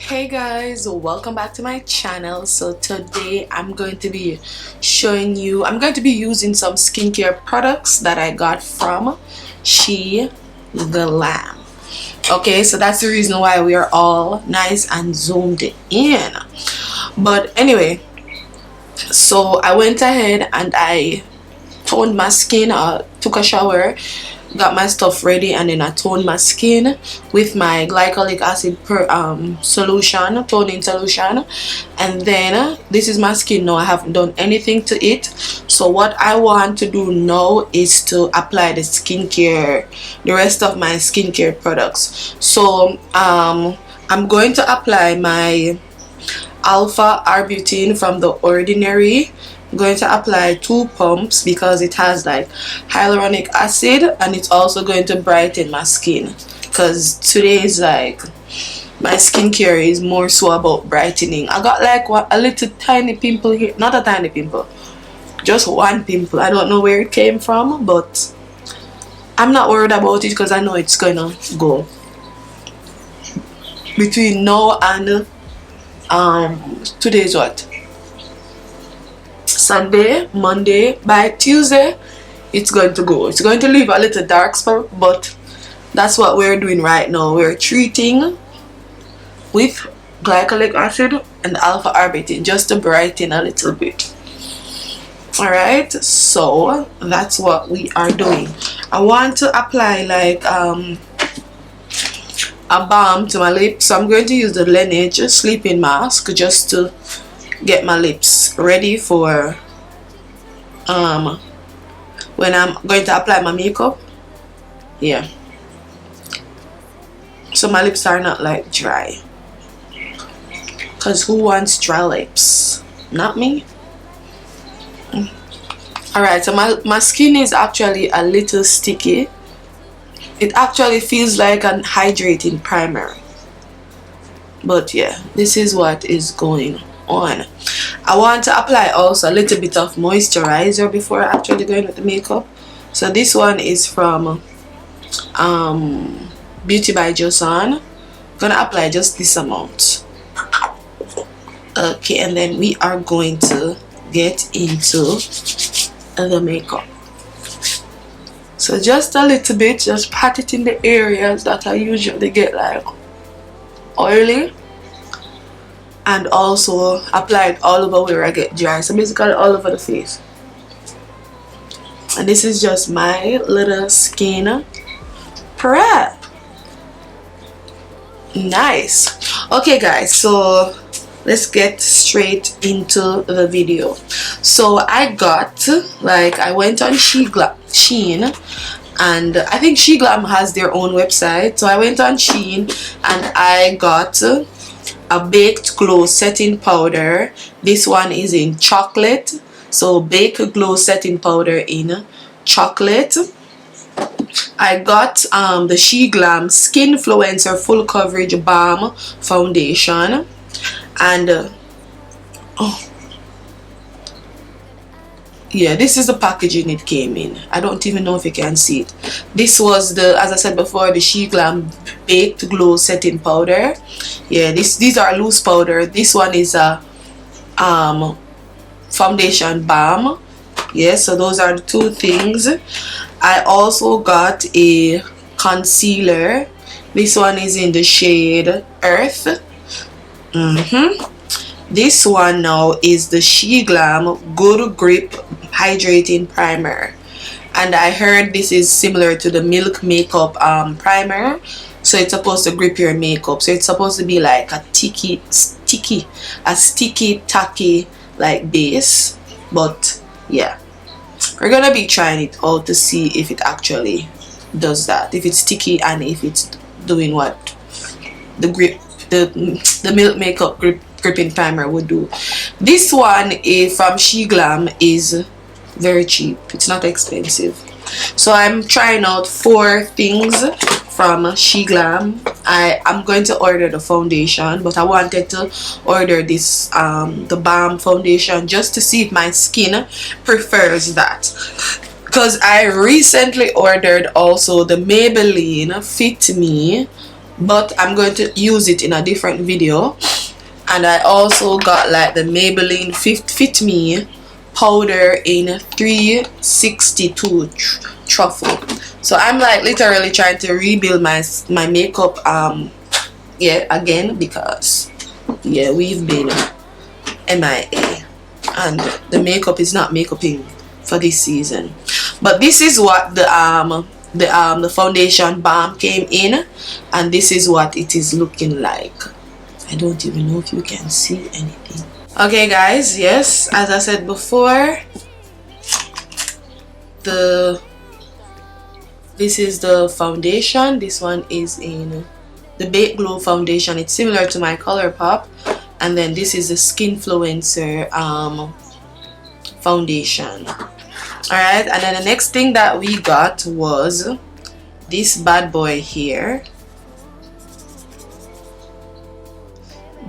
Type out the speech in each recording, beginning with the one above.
Hey guys, welcome back to my channel. So today I'm going to be using some skincare products that I got from SHEGLAM. Okay, so that's the reason why we are all nice and zoomed in. But anyway, so I went ahead and I toned my skin, took a shower, got my stuff ready, and then I toned my skin with my glycolic acid solution, toning solution. And then this is my skin now. I haven't done anything to it. So what I want to do now is to apply the rest of my skincare products. So I'm going to apply my Alpha Arbutin from The Ordinary. I'm going to apply 2 pumps because it has like hyaluronic acid, and it's also going to brighten my skin, because today is like my skincare is more so about brightening. I got like a little tiny pimple here, not a tiny pimple, just one pimple. I don't know where it came from, but I'm not worried about it because I know it's gonna go between now and today's what? Sunday, Monday. By Tuesday it's going to go. It's going to leave a little dark spot, but that's what we're doing right now. We're treating with glycolic acid and alpha arbutin just to brighten a little bit. Alright, so that's what we are doing. I want to apply like a balm to my lips, so I'm going to use the Laneige sleeping mask just to get my lips ready for when I'm going to apply my makeup. Yeah, so my lips are not like dry, because who wants dry lips? Not me. Alright, so my skin is actually a little sticky. It actually feels like an hydrating primer, but yeah, this is what is going on. I want to apply also a little bit of moisturizer before actually going with the makeup. So this one is from Beauty by Joseon. I'm gonna apply just this amount. Okay, and then we are going to get into the makeup. So just a little bit, just pat it in the areas that I usually get like oily, and also apply it all over where I get dry, so basically all over the face. And this is just my little skin prep. Nice. Okay guys, so let's get straight into the video. So I went on SHEIN, and I think SHEGLAM has their own website. So I went on SHEIN and I got a baked glow setting powder. This one is in chocolate, so baked glow setting powder in chocolate. I got the SHEGLAM Skinfluencer full coverage balm foundation, and yeah, this is the packaging it came in. I don't even know if you can see it. This was the, as I said before, the SHEGLAM baked glow setting powder. Yeah, these are loose powder. This one is a foundation balm. Yeah, so those are the 2 things. I also got a concealer. This one is in the shade Earth. This one now is the SHEGLAM Good Grip Hydrating Primer, and I heard this is similar to the Milk Makeup primer. So it's supposed to grip your makeup. So it's supposed to be like a sticky tacky like base. But yeah, we're gonna be trying it out to see if it actually does that, if it's sticky and if it's doing what the Milk Makeup gripping primer would do. This one from SHEGLAM is very cheap. It's not expensive. So I'm trying out 4 things from SHEGLAM. I'm going to order the foundation, but I wanted to order this the balm foundation just to see if my skin prefers that, because I recently ordered also the Maybelline Fit Me but I'm going to use it in a different video. And I also got like the Maybelline Fit Me powder in 362 truffle. So I'm like literally trying to rebuild my makeup yeah, again, because yeah, we've been MIA and the makeup is not makeuping for this season. But this is what the foundation balm came in, and this is what it is looking like. I don't even know if you can see anything. Okay guys, yes, as I said before, this is the foundation. This one is in the Bake Glow foundation. It's similar to my ColourPop. And then this is the Skinfluencer foundation. Alright, and then the next thing that we got was this bad boy here.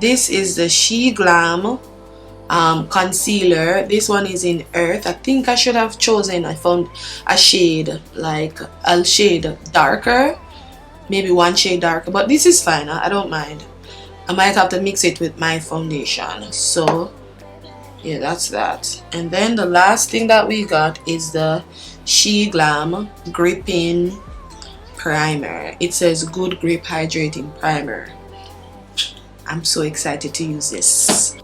This is the SHEGLAM concealer. This one is in Earth. I think I should have chosen, I found a shade, like a shade darker, maybe one shade darker, but this is fine. I don't mind. I might have to mix it with my foundation. So yeah, that's that. And then the last thing that we got is the SHEGLAM gripping primer. It says good grip hydrating primer. I'm so excited to use this,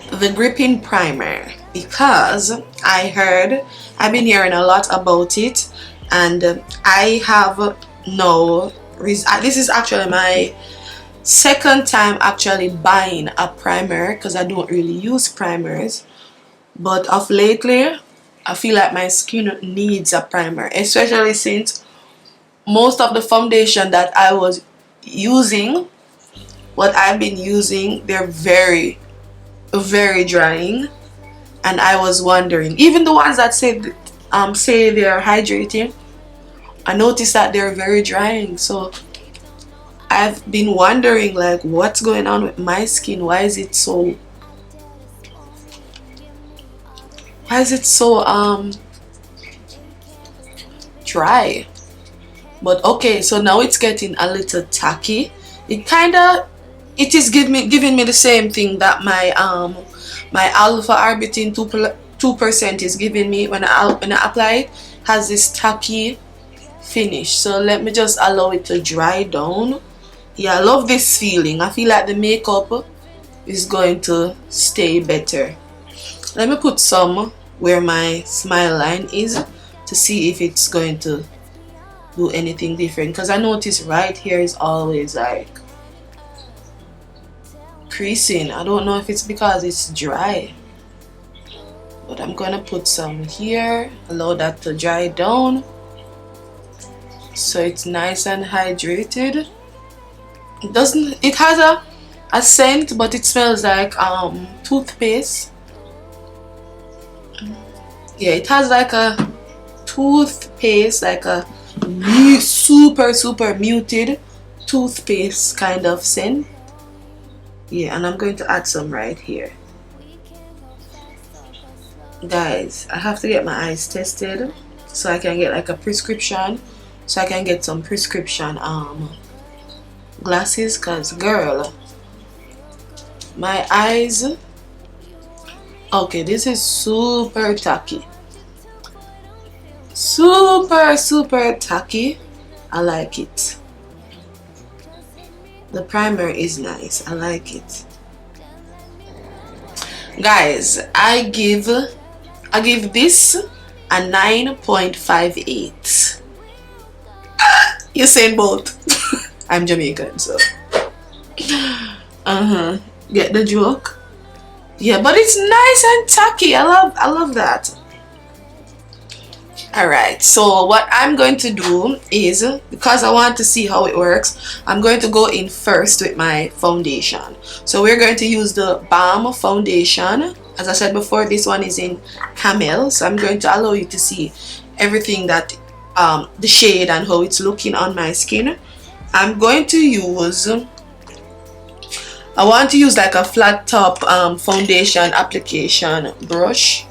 the gripping primer, because I've been hearing a lot about it, and I have no this is actually my second time actually buying a primer, because I don't really use primers, but of lately I feel like my skin needs a primer, especially since most of the foundation that I was using, what I've been using, they're very drying. And I was wondering, even the ones that say they're hydrating, I noticed that they're very drying. So I've been wondering, like, what's going on with my skin? Why is it so dry? But okay, so now it's getting a little tacky. It is giving me the same thing that my Alpha Arbutin 2% is giving me when I apply it. Has this tacky finish. So let me just allow it to dry down. Yeah, I love this feeling. I feel like the makeup is going to stay better. Let me put some where my smile line is to see if it's going to do anything different, because I notice right here is always like creasing. I don't know if it's because it's dry, but I'm gonna put some here, allow that to dry down so it's nice and hydrated. It has a scent, but it smells like toothpaste. Yeah, it has like a toothpaste, like a super muted toothpaste kind of scent. Yeah, and I'm going to add some right here. Guys, I have to get my eyes tested so I can get like a prescription, so I can get some prescription glasses, because girl, my eyes, okay, this is super tacky, super tacky. I like it. The primer is nice. I like it. Guys, I give this a 9.58. You're saying both. I'm Jamaican, so get the joke. Yeah, but it's nice and tacky. I love that. Alright, so what I'm going to do is, because I want to see how it works, I'm going to go in first with my foundation. So we're going to use the Balm foundation. As I said before, this one is in Camel, so I'm going to allow you to see everything that the shade and how it's looking on my skin. I'm going to use, I want to use like a flat top foundation application brush.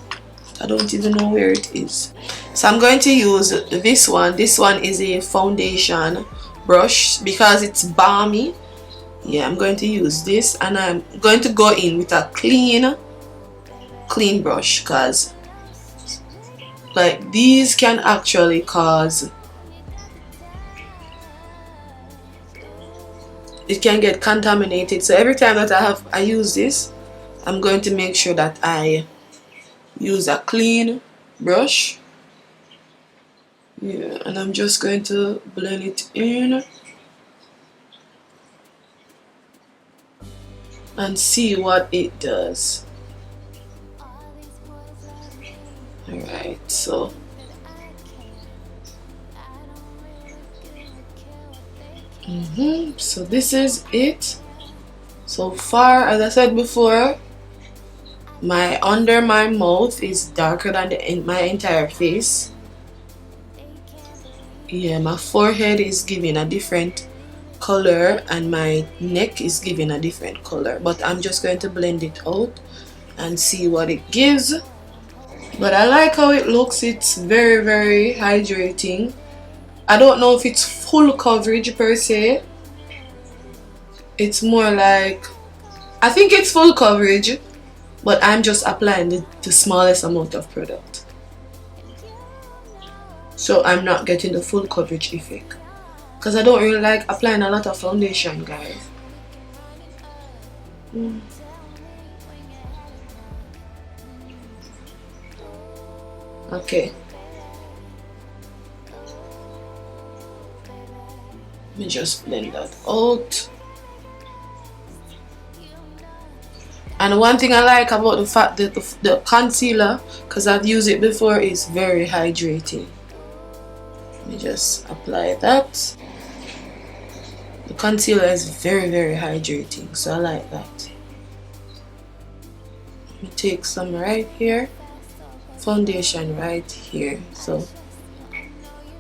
I don't even know where it is. So I'm going to use this one. This one is a foundation brush because it's balmy. Yeah, I'm going to use this, and I'm going to go in with a clean brush, because like these can actually cause, it can get contaminated. So every time that I use this, I'm going to make sure that I use a clean brush. Yeah, and I'm just going to blend it in and see what it does. Alright, so so this is it so far. As I said before, my under my mouth is darker than my entire face. Yeah, my forehead is giving a different color and my neck is giving a different color, but I'm just going to blend it out and see what it gives. But I like how it looks. It's very, very hydrating. I don't know if it's full coverage per se. It's more like, I think it's full coverage, but I'm just applying the smallest amount of product, so I'm not getting the full coverage effect, because I don't really like applying a lot of foundation, guys. Okay, let me just blend that out. And one thing I like about the fact that the concealer, because I've used it before, is very hydrating. Let me just apply that. The concealer is very, very hydrating, so I like that. Let me take some right here, foundation right here, so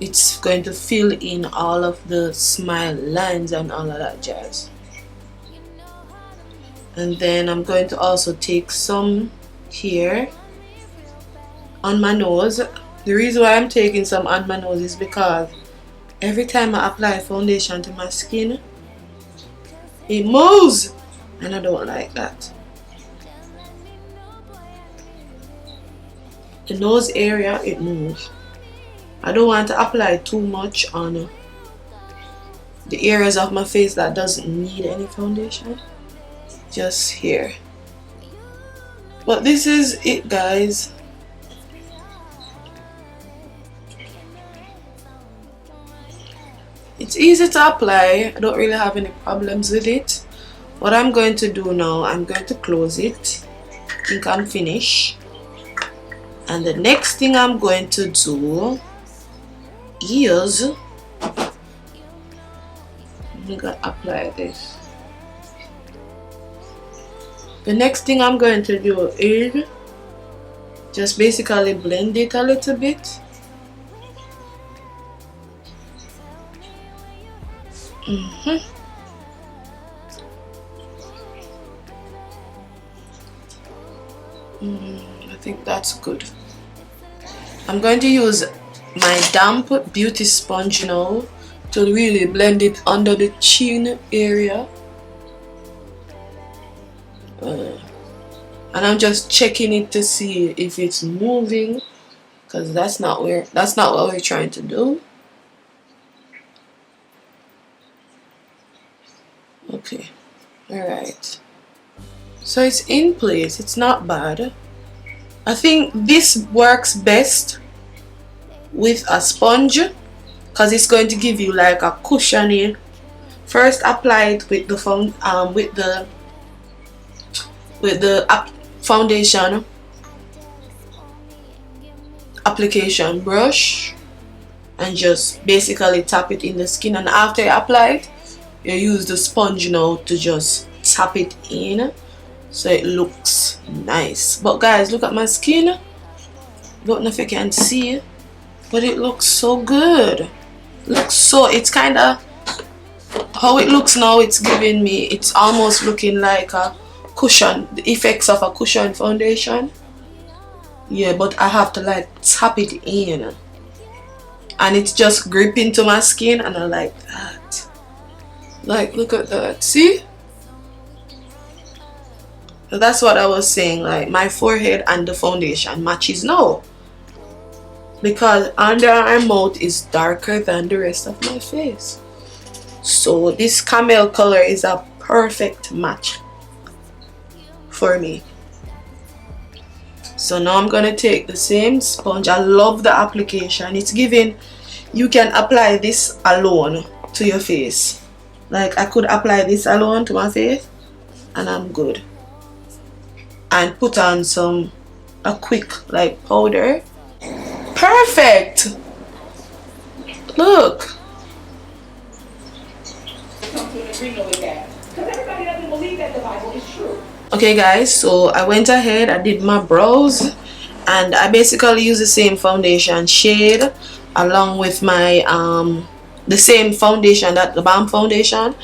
it's going to fill in all of the smile lines and all of that jazz. And then I'm going to also take some here on my nose. The reason why I'm taking some on my nose is because every time I apply foundation to my skin, it moves, and I don't like that. The nose area, it moves. I don't want to apply too much on the areas of my face that doesn't need any foundation. Just here. But this is it, guys. It's easy to apply. I don't really have any problems with it. What I'm going to do now, I'm going to close it. I think I'm finished. And the next thing I'm going to do is I'm gonna apply this. The next thing I'm going to do is just basically blend it a little bit. I think that's good. I'm going to use my damp beauty sponge now to really blend it under the chin area. And I'm just checking it to see if it's moving, because that's not what we're trying to do. Okay, alright, so it's in place. It's not bad. I think this works best with a sponge, because it's going to give you like a cushiony. First apply it with the foundation application brush, and just basically tap it in the skin, and after you apply it, you use the sponge now to just tap it in so it looks nice. But guys, look at my skin. Don't know if you can see, but it looks so good. It's kind of how it looks now. It's giving me, it's almost looking like a cushion, the effects of a cushion foundation. Yeah, but I have to like tap it in, and it's just gripping to my skin, and I like that. Like, look at that. See? That's what I was saying. Like, my forehead and the foundation matches now. Because under my mouth is darker than the rest of my face. So this camel color is a perfect match for me. So now I'm gonna take the same sponge. I love the application. It's giving, you can apply this alone to your face. Like, I could apply this alone to my face and I'm good. And put on a quick like powder. Perfect. Look. Okay guys, so I went ahead, I did my brows, and I basically use the same foundation shade along with my the same foundation, that the balm foundation.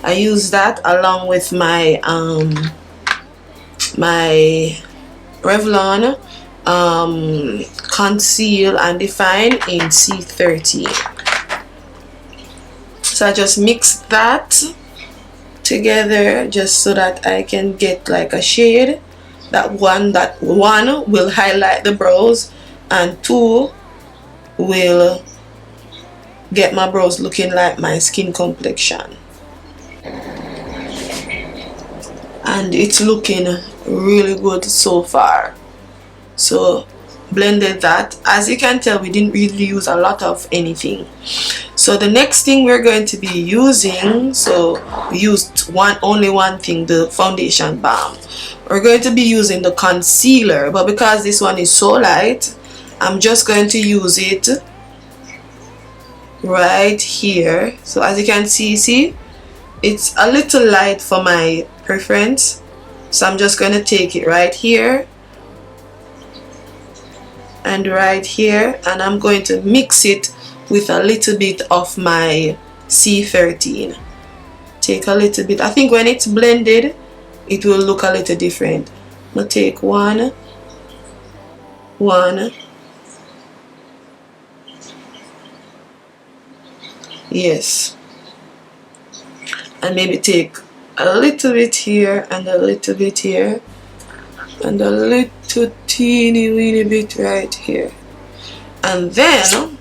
I use that along with my my Revlon Conceal and Define in C13. So I just mix that together just so that I can get like a shade that one will highlight the brows and two will get my brows looking like my skin complexion. And it's looking really good so far. So blended that. As you can tell, we didn't really use a lot of anything. So the next thing we're going to be using, so we used only one thing, the foundation balm. We're going to be using the concealer, but because this one is so light, I'm just going to use it right here. So as you can see it's a little light for my preference, so I'm just going to take it right here and right here, and I'm going to mix it with a little bit of my C13. Take a little bit. I think when it's blended it will look a little different. I'm going to take one, yes, and maybe take a little bit here and a little bit here and a little teeny weeny bit right here, and then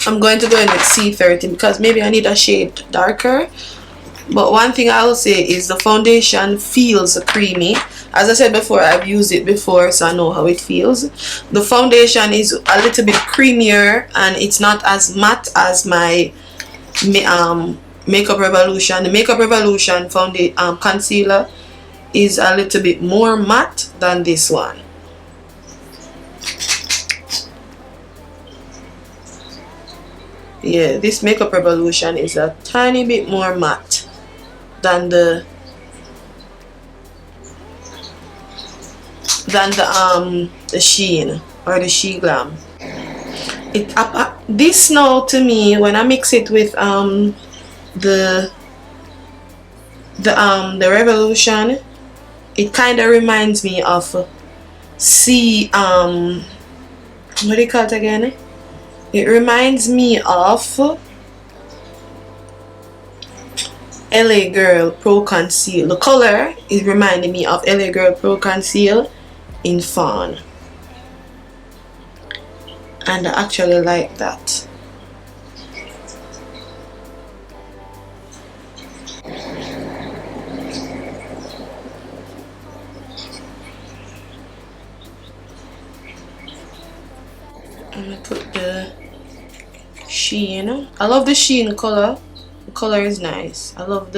I'm going to go in with C13 because maybe I need a shade darker. But one thing I will say is the foundation feels creamy. As I said before, I've used it before, so I know how it feels. The foundation is a little bit creamier and it's not as matte as my Makeup Revolution. The Makeup Revolution concealer is a little bit more matte than this one. Yeah, this Makeup Revolution is a tiny bit more matte than the SHEIN or the SHEGLAM. This now, to me, when I mix it with the Revolution, it kind of reminds me of what do you call it again? It reminds me of LA Girl Pro Conceal. The color is reminding me of LA Girl Pro Conceal in Fawn, and I actually like that. I'm gonna put the SHEIN. I love the SHEIN color. The color is nice. I love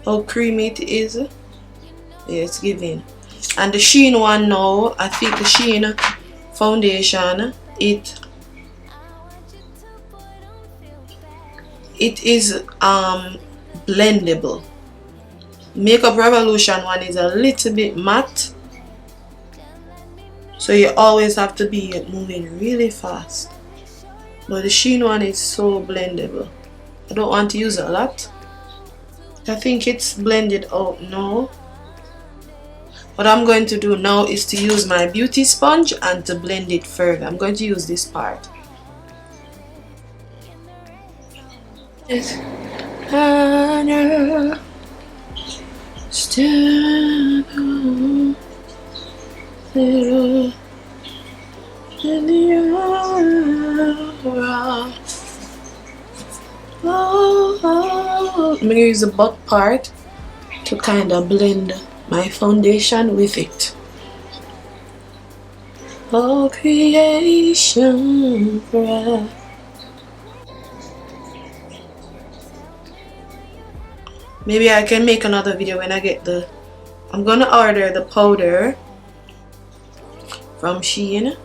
how creamy it is. Yeah, it's giving. And the SHEIN one now, I think the SHEIN foundation, it is blendable. Makeup Revolution one is a little bit matte, so you always have to be moving really fast. But the SHEIN one is so blendable. I don't want to use a lot. I think it's blended out now. What I'm going to do now is to use my beauty sponge and to blend it further. I'm going to use this part. Yes. Higher, stand on little in the aura. Oh, I'm gonna use the butt part to kind of blend my foundation with it. All creation cry. Maybe I can make another video when I get the... I'm gonna order the powder from SHEIN. I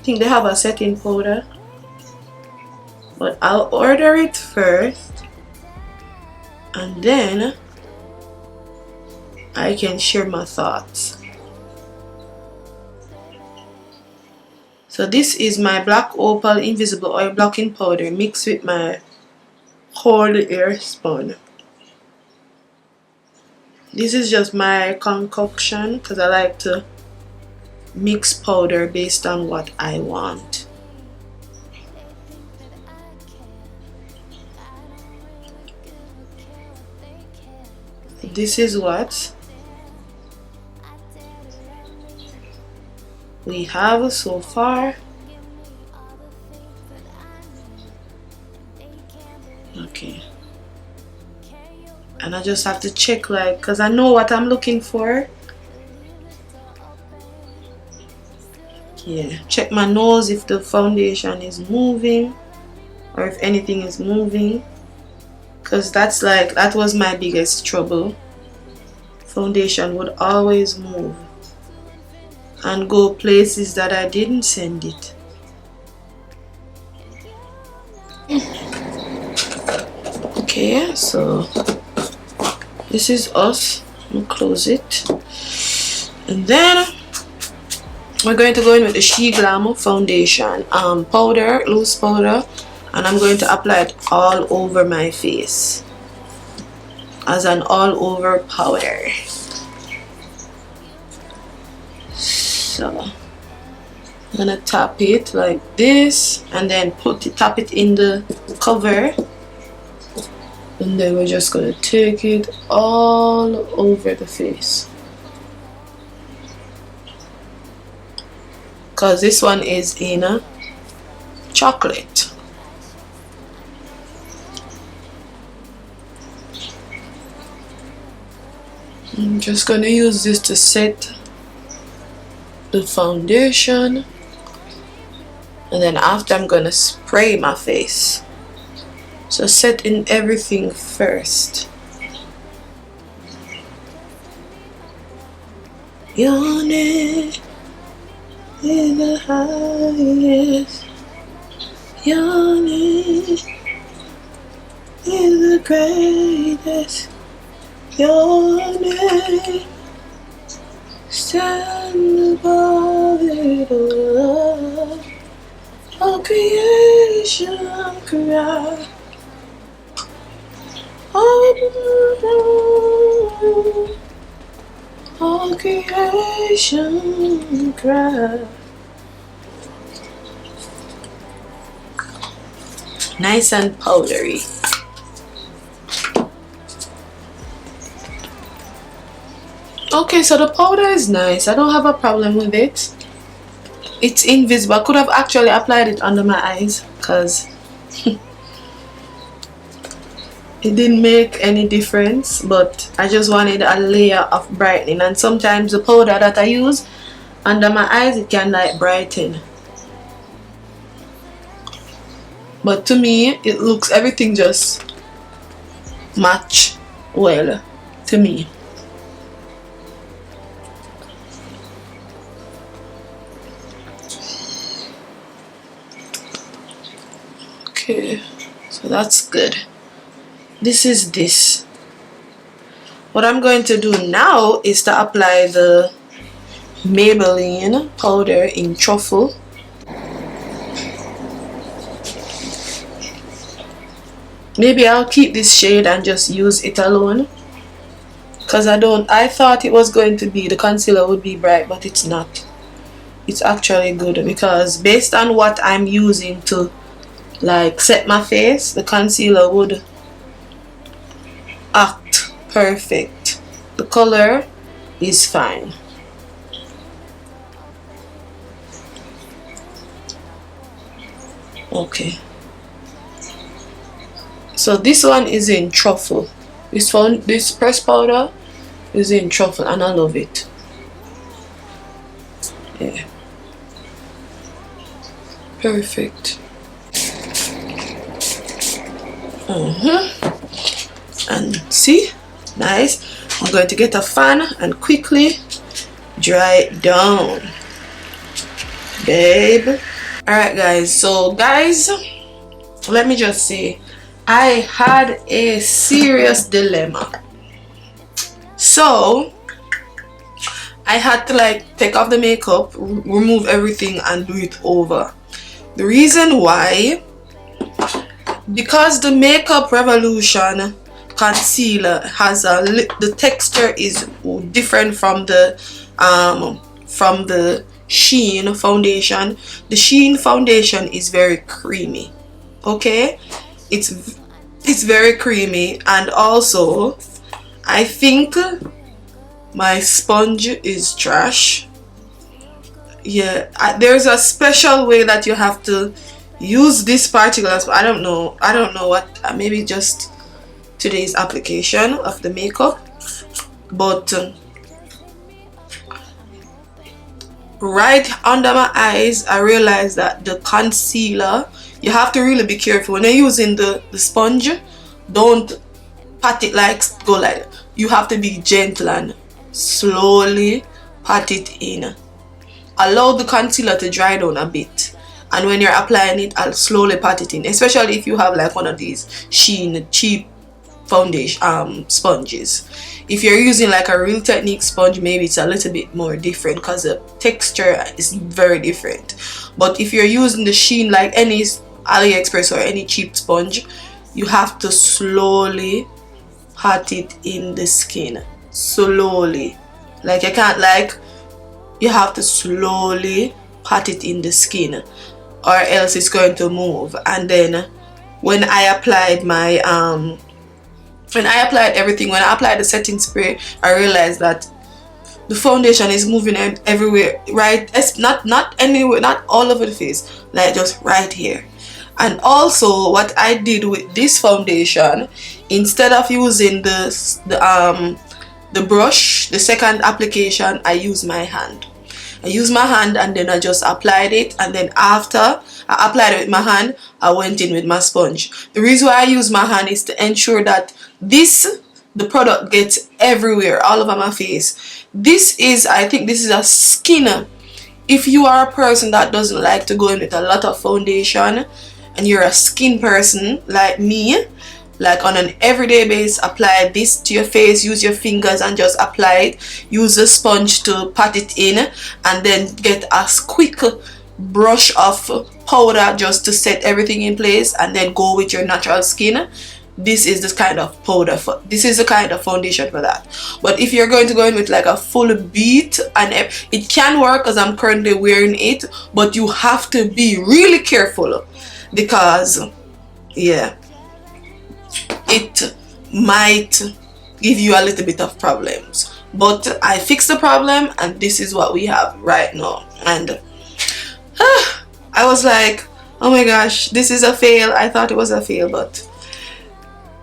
think they have a setting powder, but I'll order it first and then I can share my thoughts. So this is my Black Opal Invisible Oil Blocking Powder mixed with my whole hair spun. This is just my concoction because I like to mix powder based on what I want. This is what we have so far. Okay, and I just have to check, like, because I know what I'm looking for. Yeah, check my nose if the foundation is moving or if anything is moving, because that's like, that was my biggest trouble. Foundation would always move and go places that I didn't send it. Okay, so this is us. I'll close it, and then we're going to go in with the SHEGLAM foundation powder, loose powder, and I'm going to apply it all over my face as an all over powder. So I'm gonna tap it like this and then tap it in the cover, and then we're just gonna take it all over the face, because this one is in a chocolate. I'm just gonna use this to set the foundation, and then after I'm gonna spray my face. So set in everything first. Your name is the highest. Your name is the greatest. Your name stand above it all. All creation cry. All creation cry. Nice and powdery. Okay, so the powder is nice. I don't have a problem with it. It's invisible. I could have actually applied it under my eyes because it didn't make any difference, but I just wanted a layer of brightening, and sometimes the powder that I use under my eyes, it can like brighten, but to me it looks, everything just match well to me. Okay, so that's good. This is this. What I'm going to do now is to apply the Maybelline powder in Truffle. Maybe I'll keep this shade and just use it alone, because I thought it was going to be, the concealer would be bright, but it's not. It's actually good, because based on what I'm using to like set my face, the concealer would act perfect. The color is fine. Okay, so this one is in truffle. This pressed powder is in truffle, and I love it. Yeah, perfect. And see, nice. I'm going to get a fan and quickly dry it down, babe. Alright guys, so guys, let me just say, I had a serious dilemma. So I had to like take off the makeup, remove everything, and do it over. The reason why, because the Makeup Revolution concealer has the texture is different from the SHEIN foundation. The SHEIN foundation is very creamy. Okay, it's very creamy, and also I think my sponge is trash. Yeah, there's a special way that you have to use this particular. I don't know what, maybe just today's application of the makeup, but right under my eyes I realized that the concealer, you have to really be careful when you're using the sponge. Don't pat it like go like that. You have to be gentle and slowly pat it in. Allow the concealer to dry down a bit, and when you're applying it, I'll slowly pat it in, especially if you have like one of these SHEIN cheap foundation sponges. If you're using like a Real Technique sponge, maybe it's a little bit more different because the texture is very different. But if you're using the SHEIN, like any AliExpress or any cheap sponge, you have to slowly pat it in the skin. Slowly, like you can't like, you have to slowly pat it in the skin, or else it's going to move. And then when I applied my when I applied everything, when I applied the setting spray, I realized that the foundation is moving everywhere, right? It's not anywhere, not all over the face, like just right here. And also what I did with this foundation, instead of using the brush, the second application, I use my hand. I use my hand, and then I just applied it, and then after I applied it with my hand, I went in with my sponge. The reason why I use my hand is to ensure that the product gets everywhere, all over my face. I think this is a skin. If you are a person that doesn't like to go in with a lot of foundation, and you're a skin person like me, like on an everyday basis, apply this to your face, use your fingers and just apply it. Use a sponge to pat it in, and then get a quick brush of powder just to set everything in place, and then go with your natural skin. This is the kind of this is the kind of foundation for that. But if you're going to go in with like a full beat, and it can work because I'm currently wearing it, but you have to be really careful, because yeah, it might give you a little bit of problems. But I fixed the problem, and this is what we have right now. And I was like, oh my gosh, this is a fail. I thought it was a fail, but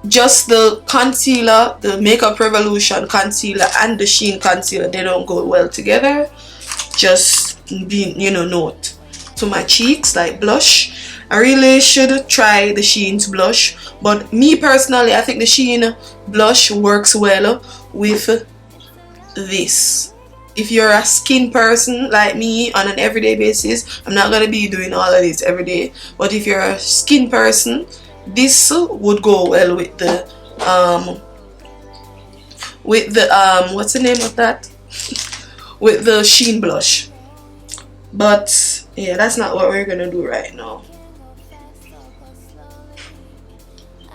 just the concealer, the Makeup Revolution concealer and the SHEIN concealer, they don't go well together. Just being, note to my cheeks, like blush, I really should try the SHEIN's blush, but me personally, I think the SHEIN blush works well with this. If you're a skin person like me on an everyday basis, I'm not going to be doing all of this every day, but if you're a skin person, this would go well with the what's the name of that? With the SHEIN blush. But yeah, that's not what we're gonna do right now.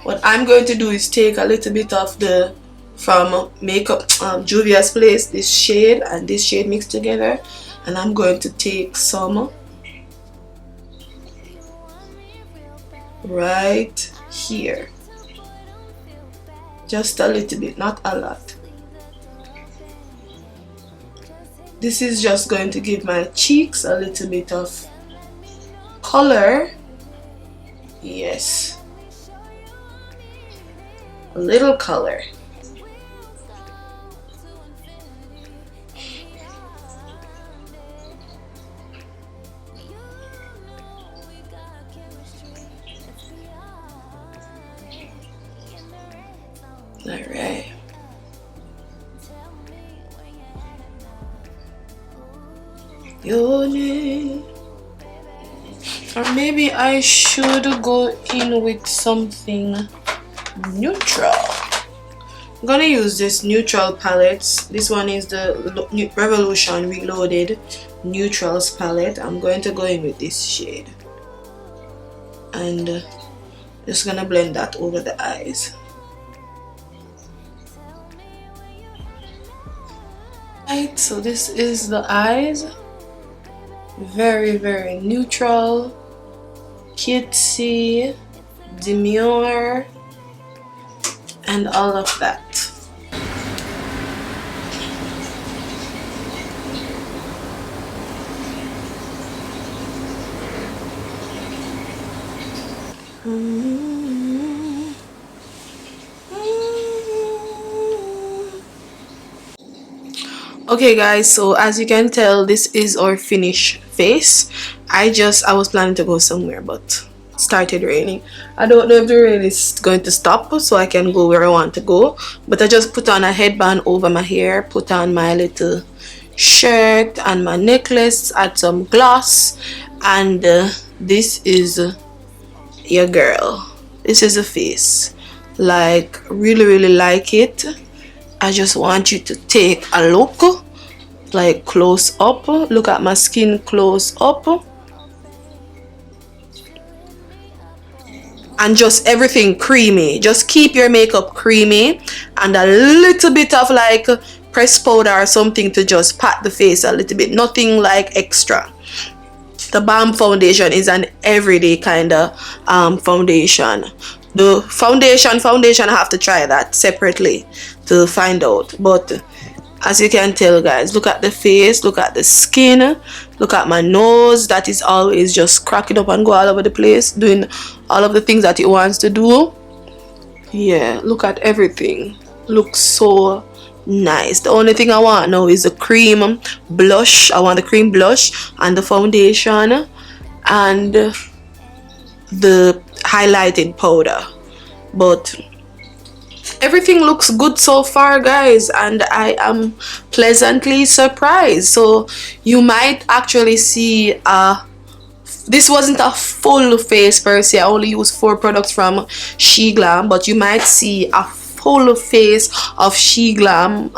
What I'm going to do is take a little bit of the from Makeup Juvia's Place, this shade and this shade mixed together, and I'm going to take some right here. Just a little bit, not a lot. This is just going to give my cheeks a little bit of color. Yes, a little color. All right. Your name. Or maybe I should go in with something neutral. I'm gonna use this neutral palettes. This one is the Revolution Reloaded Neutrals palette. I'm going to go in with this shade. And just gonna blend that over the eyes. Right, so this is the eyes. Very, very neutral, cutesy, demure, and all of that. Okay guys, so as you can tell, this is our finished face. I was planning to go somewhere, but it started raining. I don't know if the rain is going to stop so I can go where I want to go, but I just put on a headband over my hair, put on my little shirt and my necklace, add some gloss, and this is your girl. This is a face. Like, really like it. I just want you to take a look, like close up. Look at my skin close up. And just everything creamy. Just keep your makeup creamy and a little bit of like pressed powder or something to just pat the face a little bit. Nothing like extra. The Balm foundation is an everyday kind of foundation. The foundation, I have to try that separately to find out. But as you can tell guys, look at the face, look at the skin, look at my nose that is always just cracking up and go all over the place, doing all of the things that it wants to do. Yeah, look at everything. Looks so nice. The only thing I want now is the cream blush. I want the cream blush and the foundation and the highlighting powder. But everything looks good so far guys, and I am pleasantly surprised. So you might actually see this wasn't a full face per se. I only used 4 products from SHEGLAM, but you might see a full face of SHEGLAM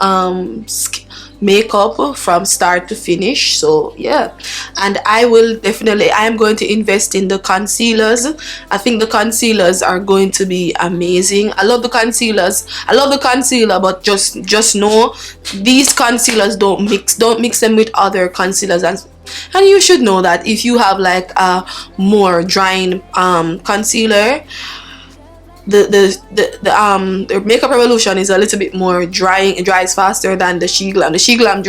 makeup from start to finish. So yeah, and I am going to invest in the concealers. I think the concealers are going to be amazing. I love the concealers. I love the concealer, but just know these concealers don't mix them with other concealers. And you should know that if you have like a more drying concealer, the Makeup Revolution is a little bit more drying. It dries faster than the SHEGLAM. The SHEGLAM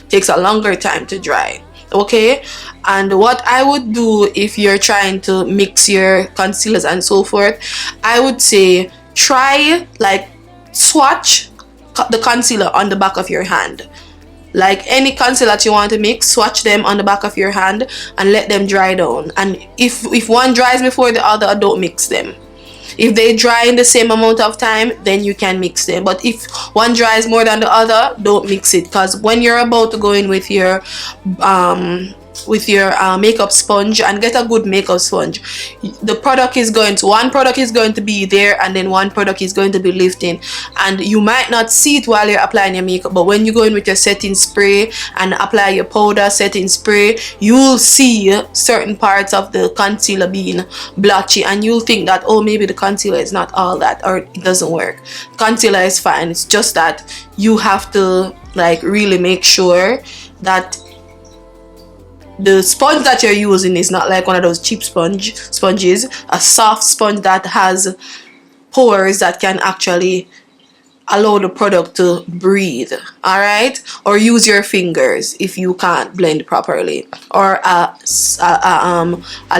takes a longer time to dry. Okay, and what I would do if you're trying to mix your concealers and so forth, I would say try like swatch the concealer on the back of your hand. Like any concealer that you want to mix, swatch them on the back of your hand and let them dry down. And if one dries before the other, don't mix them. If they dry in the same amount of time, then you can mix them. But if one dries more than the other, don't mix it, because when you're about to go in with your makeup sponge, and get a good makeup sponge, one product is going to be there, and then one product is going to be lifting, and you might not see it while you're applying your makeup, but when you go in with your setting spray and apply your powder setting spray, you'll see certain parts of the concealer being blotchy, and you'll think that, oh, maybe the concealer is not all that, or it doesn't work. Concealer is fine. It's just that you have to like really make sure that the sponge that you're using is not like one of those cheap sponges, a soft sponge that has pores that can actually allow the product to breathe, all right? Or use your fingers if you can't blend properly, or a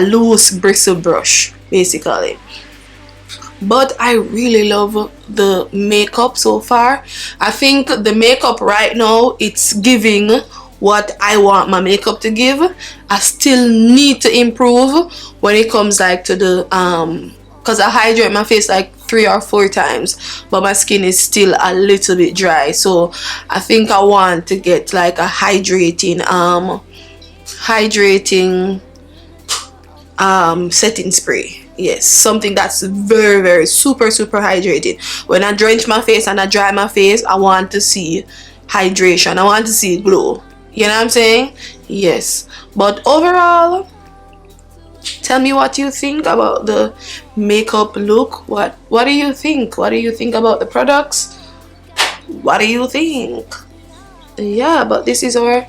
loose bristle brush basically. But I really love the makeup so far. I think the makeup right now, it's giving what I want my makeup to give. I still need to improve when it comes like to the because I hydrate my face like 3 or 4 times, but my skin is still a little bit dry. So I think I want to get like a hydrating setting spray. Yes, something that's very, very super hydrated. When I drench my face and I dry my face, I want to see hydration. I want to see glow. You know what I'm saying? Yes. But overall, tell me what you think about the makeup look. What do you think? What do you think about the products? What do you think? Yeah, but this is our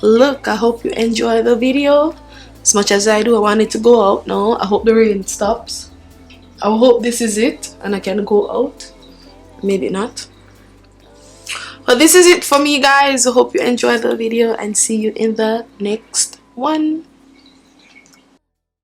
look. I hope you enjoy the video as much as I do. I want it to go out now. I hope the rain stops. I hope this is it and I can go out. Maybe not. But this is it for me, guys. I hope you enjoy the video and see you in the next one.